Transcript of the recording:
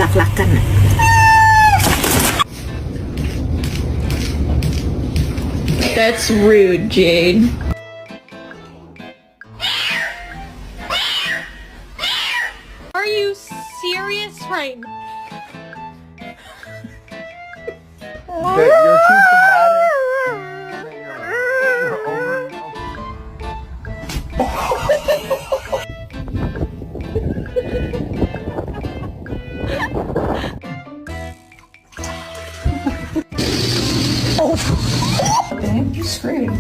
รักกันอะ That's rude, Jade. Are you serious right now? That you're too dramatic. That you're over. Okay, you screwed.